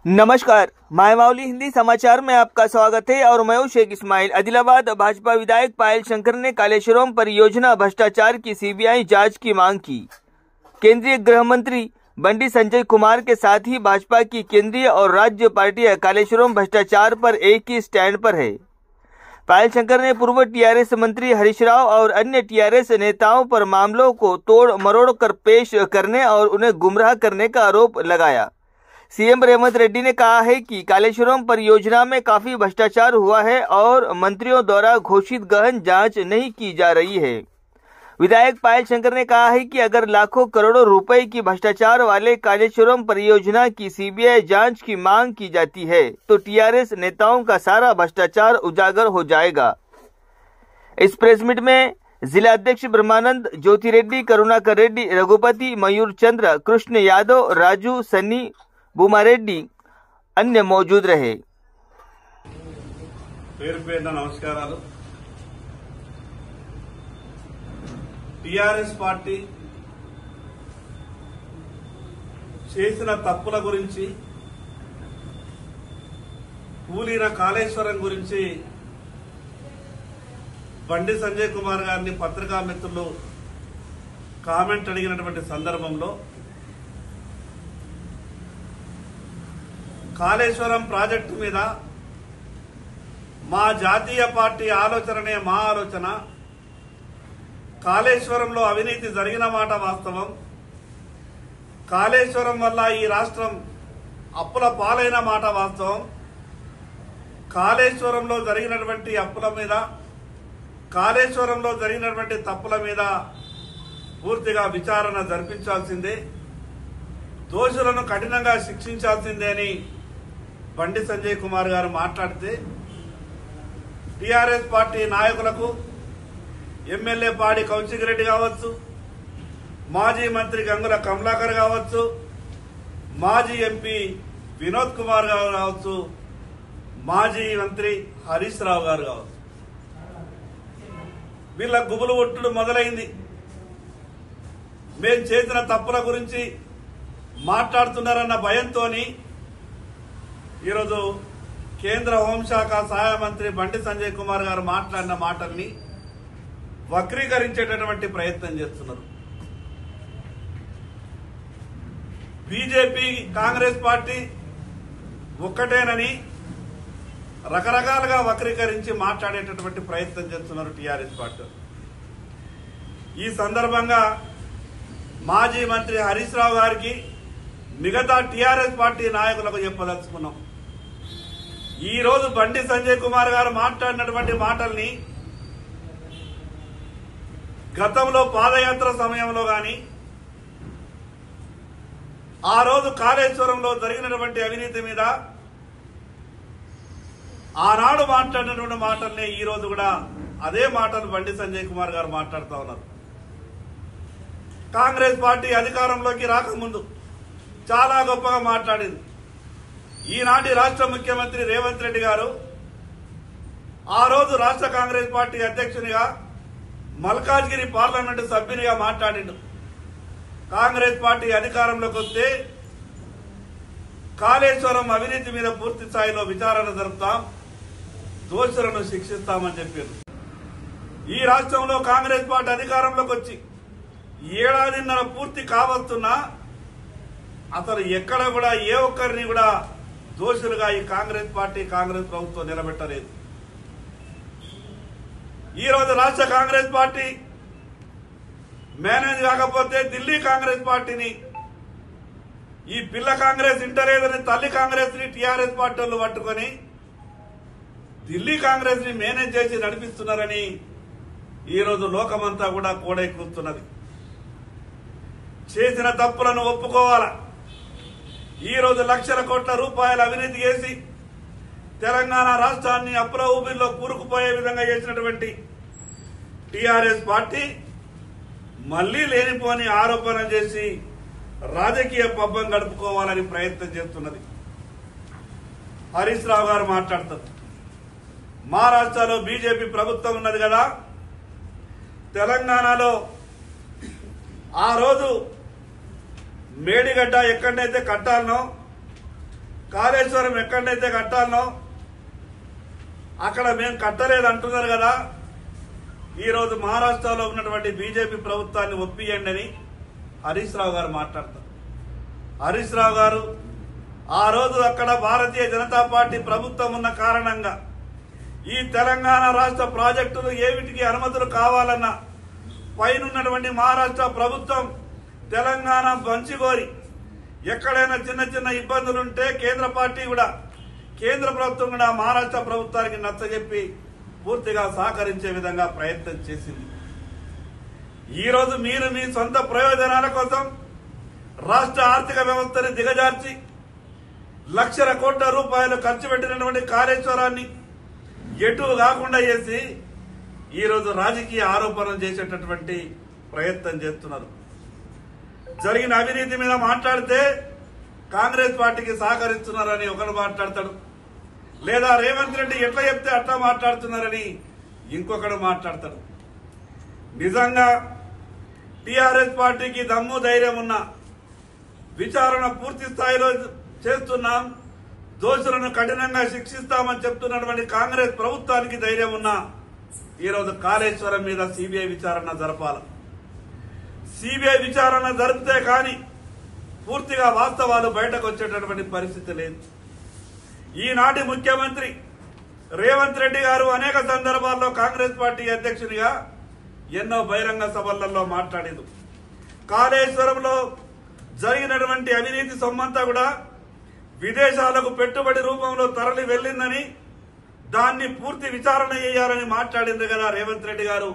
नमस्कार, मायमावली हिंदी समाचार में आपका स्वागत है और मैं हूं शेख इस्माइल। आदिलाबाद भाजपा विधायक पायल शंकर ने कालेश्वरम परियोजना भ्रष्टाचार की सीबीआई जांच की मांग की। केंद्रीय गृह मंत्री बंडी संजय कुमार के साथ ही भाजपा की केंद्रीय और राज्य पार्टियां कालेश्वरम भ्रष्टाचार पर एक ही स्टैंड पर है। पायल शंकर ने पूर्व टीआरएस मंत्री हरीश राव और अन्य टीआरएस नेताओं पर मामलों को तोड़ मरोड़ कर पेश करने और उन्हें गुमराह करने का आरोप लगाया। सीएम रेवंत रेड्डी ने कहा है कि कालेश्वरम परियोजना में काफी भ्रष्टाचार हुआ है और मंत्रियों द्वारा घोषित गहन जांच नहीं की जा रही है। विधायक पायल शंकर ने कहा है कि अगर लाखों करोड़ों रुपए की भ्रष्टाचार वाले कालेश्वरम परियोजना की सीबीआई जांच की मांग की जाती है तो टीआरएस नेताओं का सारा भ्रष्टाचार उजागर हो जाएगा। इस प्रेस मीट में जिला अध्यक्ष ब्रह्मानंद, ज्योति रेड्डी, करुणाकर रेड्डी, रघुपति, मयूर चंद्र, कृष्ण यादव, राजू, सन्नी, भूमारेड्डी अन्य मौजूद रहे। नमस्कारालु। टीआरएस पार्टी చేసిన తప్పుల గురించి, కూలిన కాళేశ్వరం గురించి బండి సంజయ్ కుమార్ గారిని పత్రికా మిత్రులు కామెంట్ అడిగినటువంటి సందర్భంలో కాళేశ్వరం ప్రాజెక్టు మీద మా జాతీయ పార్టీ ఆలోచననే మా ఆలోచన, కాళేశ్వరంలో అవినీతి జరిగిన మాట వాస్తవం, కాళేశ్వరం వల్ల ఈ రాష్ట్రం అప్పుల పాలైన మాట వాస్తవం, కాళేశ్వరంలో జరిగినటువంటి అప్పుల మీద, కాళేశ్వరంలో జరిగినటువంటి తప్పుల మీద పూర్తిగా విచారణ జరిపించాల్సిందే, దోషులను కఠినంగా శిక్షించాల్సిందే అని బండి సంజయ్ కుమార్ గారు మాట్లాడితే టీఆర్ఎస్ పార్టీ నాయకులకు ఎమ్మెల్యే పాడి కౌశిక్ రెడ్డి కావచ్చు, మాజీ మంత్రి గంగుల కమలాకర్ కావచ్చు, మాజీ ఎంపీ వినోద్ కుమార్ గారు కావచ్చు, మాజీ మంత్రి హరీష్ రావు గారు కావచ్చు, వీళ్ళ గుబులు ఒట్టుడు మొదలైంది. మేం చేసిన తప్పుల గురించి మాట్లాడుతున్నారన్న భయంతోని ఈరోజు కేంద్ర హోంశాఖ సహాయ మంత్రి బండి సంజయ్ కుమార్ గారు మాట్లాడిన మాటల్ని వక్రీకరించేటటువంటి ప్రయత్నం చేస్తున్నారు. బీజేపీ కాంగ్రెస్ పార్టీ ఒక్కటేనని రకరకాలుగా వక్రీకరించి మాట్లాడేటటువంటి ప్రయత్నం చేస్తున్నారు టీఆర్ఎస్ పార్టీ. ఈ సందర్భంగా మాజీ మంత్రి హరీష్ రావు గారికి, మిగతా టీఆర్ఎస్ పార్టీ నాయకులకు చెప్పదలుచుకున్నాం, ఈ రోజు బండి సంజయ్ కుమార్ గారు మాట్లాడినటువంటి మాటల్ని గతంలో పాదయాత్ర సమయంలో గాని, ఆ రోజు కాళేశ్వరంలో జరిగినటువంటి అవినీతి మీద ఆనాడు మాట్లాడినటువంటి మాటల్ని ఈ రోజు కూడా అదే మాటలు బండి సంజయ్ కుమార్ గారు మాట్లాడుతూ ఉన్నారు. కాంగ్రెస్ పార్టీ అధికారంలోకి రాకముందు చాలా గొప్పగా మాట్లాడింది. ఈనాటి రాష్ట్ర ముఖ్యమంత్రి రేవంత్ రెడ్డి గారు ఆ రోజు రాష్ట్ర కాంగ్రెస్ పార్టీ అధ్యక్షునిగా, మల్కాజ్గిరి పార్లమెంటు సభ్యునిగా మాట్లాడిండు. కాంగ్రెస్ పార్టీ అధికారంలోకి వస్తే కాళేశ్వరం అవినీతి మీద పూర్తి స్థాయిలో విచారణ జరుపుతాం, దోషులను శిక్షిస్తామని చెప్పారు. ఈ రాష్ట్రంలో కాంగ్రెస్ పార్టీ అధికారంలోకి వచ్చి ఏడాదిన్నర పూర్తి కావస్తున్నా అసలు ఎక్కడ కూడా ఏ ఒక్కరిని కూడా దోషులుగా ఈ కాంగ్రెస్ పార్టీ, కాంగ్రెస్ ప్రభుత్వం నిలబెట్టలేదు. ఈ రోజు రాష్ట్ర కాంగ్రెస్ పార్టీ మేనేజ్ కాకపోతే ఢిల్లీ కాంగ్రెస్ పార్టీని, ఈ పిల్ల కాంగ్రెస్ ఇంటలేదని తల్లి కాంగ్రెస్ ని టీఆర్ఎస్ పార్టీ వాళ్ళు పట్టుకొని ఢిల్లీ కాంగ్రెస్ ని మేనేజ్ చేసి నడిపిస్తున్నారని ఈ రోజు లోకమంతా కూడా కోడెక్కుతున్నది. చేసిన తప్పులను ఒప్పుకోవాలా. ఈ రోజు లక్షల కోట్ల రూపాయల అవినీతి చేసి తెలంగాణ రాష్ట్రాన్ని అప్పుల ఊబిలో కూరుకుపోయే విధంగా చేసినటువంటి టీఆర్ఎస్ పార్టీ మళ్లీ లేనిపోని ఆరోపణ చేసి రాజకీయ పబ్బం గడుపుకోవాలని ప్రయత్నం చేస్తున్నది. హరీష్ రావు గారు మాట్లాడతారు, మహారాష్ట్రలో బీజేపీ ప్రభుత్వం ఉన్నది కదా, తెలంగాణలో ఆ రోజు మేడిగడ్డ ఎక్కడైతే కట్టాలనో కాళేశ్వరం ఎక్కడైతే కట్టాలనో అక్కడ మేము కట్టలేదు అంటున్నారు కదా. ఈరోజు మహారాష్ట్రలో ఉన్నటువంటి బీజేపీ ప్రభుత్వాన్ని ఒప్పియండి అని హరీష్ రావు గారు మాట్లాడతారు. హరీష్ రావు గారు ఆ రోజు అక్కడ భారతీయ జనతా పార్టీ ప్రభుత్వం ఉన్న కారణంగా ఈ తెలంగాణ రాష్ట్ర ప్రాజెక్టులు ఏమిటికి అనుమతులు కావాలన్నా పైనున్నటువంటి మహారాష్ట్ర ప్రభుత్వం తెలంగాణ పంచిగోరి ఎక్కడైనా చిన్న చిన్న ఇబ్బందులుంటే కేంద్ర ప్రభుత్వం కూడా మహారాష్ట్ర ప్రభుత్వానికి నచ్చజెప్పి పూర్తిగా సహకరించే విధంగా ప్రయత్నం చేసింది. ఈరోజు మీరు మీ సొంత ప్రయోజనాల కోసం రాష్ట్ర ఆర్థిక వ్యవస్థని దిగజార్చి లక్షల కోట్ల రూపాయలు ఖర్చు పెట్టినటువంటి కాళేశ్వరాన్ని ఎటు కాకుండా చేసి ఈరోజు రాజకీయ ఆరోపణలు చేసేటటువంటి ప్రయత్నం చేస్తున్నారు. జరిగిన అవినీతి మీద మాట్లాడితే కాంగ్రెస్ పార్టీకి సహకరిస్తున్నారని ఒకరు మాట్లాడతాడు, లేదా రేవంత్ రెడ్డి ఎట్లా చెప్తే అట్లా మాట్లాడుతున్నారని ఇంకొకడు మాట్లాడతాడు. నిజంగా టీఆర్ఎస్ పార్టీకి దమ్ము ధైర్యం ఉన్న విచారణ పూర్తి స్థాయిలో చేస్తున్నాం, దోషులను కఠినంగా శిక్షిస్తామని చెప్తున్నటువంటి కాంగ్రెస్ ప్రభుత్వానికి ధైర్యం ఉన్న ఈరోజు కాళేశ్వరం మీద సిబిఐ విచారణ జరపాలి. సిబిఐ విచారణ జరిపితే కానీ పూర్తిగా వాస్తవాలు బయటకు వచ్చేటటువంటి పరిస్థితి లేదు. ఈనాటి ముఖ్యమంత్రి రేవంత్ రెడ్డి గారు అనేక సందర్భాల్లో కాంగ్రెస్ పార్టీ అధ్యక్షునిగా ఎన్నో బహిరంగ సభలలో మాట్లాడేది. కాళేశ్వరంలో జరిగినటువంటి అవినీతి సొమ్మంతా కూడా విదేశాలకు పెట్టుబడి రూపంలో తరలి వెళ్లిందని, దాన్ని పూర్తి విచారణ చేయాలని మాట్లాడింది కదా రేవంత్ రెడ్డి గారు.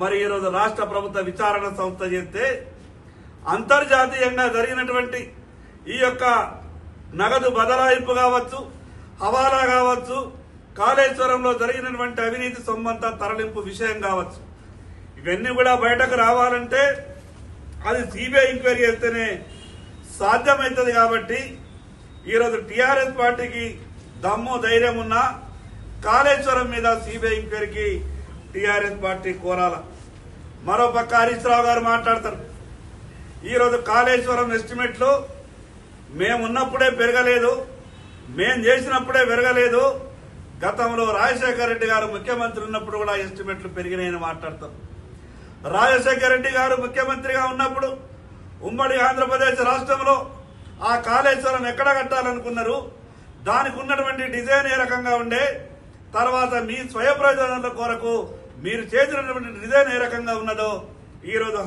మరి ఈరోజు రాష్ట్ర ప్రభుత్వ విచారణ సంస్థ చేస్తే అంతర్జాతీయంగా జరిగినటువంటి ఈ యొక్క నగదు బదలాయింపు కావచ్చు, హవాలా కావచ్చు, కాళేశ్వరంలో జరిగినటువంటి అవినీతి సొమ్మంతా తరలింపు విషయం కావచ్చు, ఇవన్నీ కూడా బయటకు రావాలంటే అది సిబిఐ ఎంక్వైరీ చేస్తేనే సాధ్యమవుతుంది. కాబట్టి ఈరోజు టీఆర్ఎస్ పార్టీకి దమ్ము ధైర్యం ఉన్న కాళేశ్వరం మీద సిబిఐ ఎంక్వైరీకి టీఆర్ఎస్ పార్టీ కోరాల. మరోపక్క హరీష్ రావు గారు మాట్లాడతారు, ఈరోజు కాళేశ్వరం ఎస్టిమేట్లు మేమున్నప్పుడే పెరగలేదు, మేం చేసినప్పుడే పెరగలేదు, గతంలో రాజశేఖర రెడ్డి గారు ముఖ్యమంత్రి ఉన్నప్పుడు కూడా ఎస్టిమేట్లు పెరిగినాయని మాట్లాడతారు. రాజశేఖర రెడ్డి గారు ముఖ్యమంత్రిగా ఉన్నప్పుడు ఉమ్మడి ఆంధ్రప్రదేశ్ రాష్ట్రంలో ఆ కాళేశ్వరం ఎక్కడ కట్టాలనుకున్నారు, దానికి ఉన్నటువంటి డిజైన్ ఏ రకంగా ఉండే, తర్వాత మీ స్వయ ప్రయోజనాల కొరకు మీరు చేసినటువంటి డిజైన్ ఏ రకంగా ఉన్నదో ఈరోజు